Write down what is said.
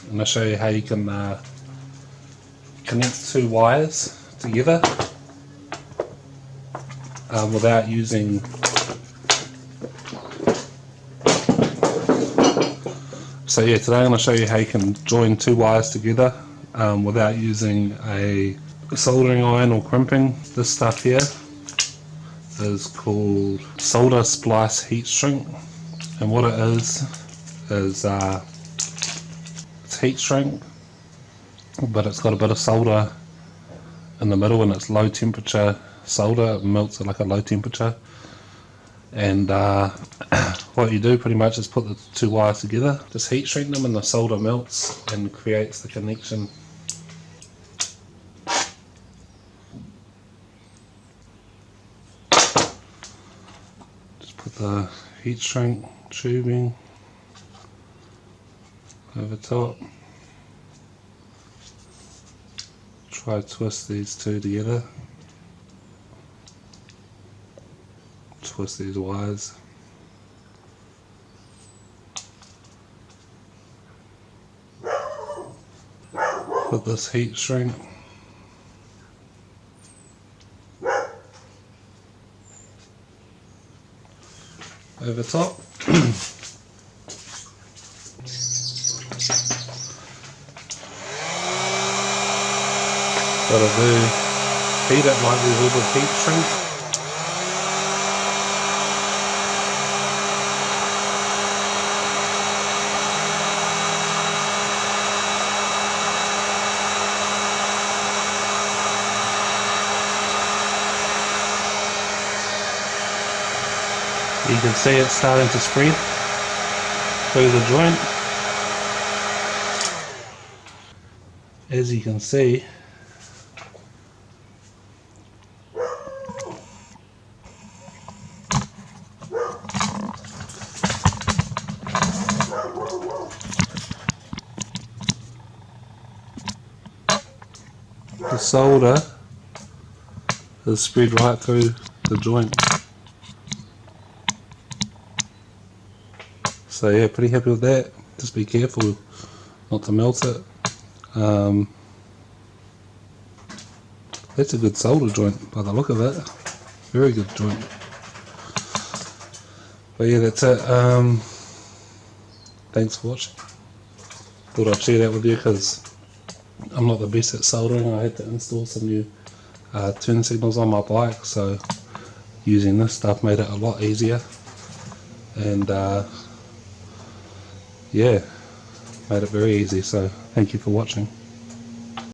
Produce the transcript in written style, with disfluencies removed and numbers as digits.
and I'll show you how you can connect two wires together without using so yeah, today I'm going to show you how you can join two wires together without using a soldering iron or crimping. This stuff here is called solder splice heat shrink, and what it is it's heat shrink, but it's got a bit of solder in the middle, and it's low temperature solder. It melts at like a low temperature, and what you do pretty much is put the two wires together, just heat shrink them, and the solder melts and creates the connection. Just put the heat shrink tubing over top. Try to twist these two together. Twist these wires. Put this heat shrink over top. Gotta do, heat it lightly with the heat shrink. You can see it's starting to spread through the joint. As you can see, the solder is spread right through the joint. So yeah, pretty happy with that. Just be careful not to melt it. That's a good solder joint by the look of it. Very good joint. But yeah, that's it. Thanks for watching. Thought I'd share that with you because I'm not the best at soldering. I had to install some new turn signals on my bike, so using this stuff made it a lot easier. And yeah, made it very easy, so thank you for watching.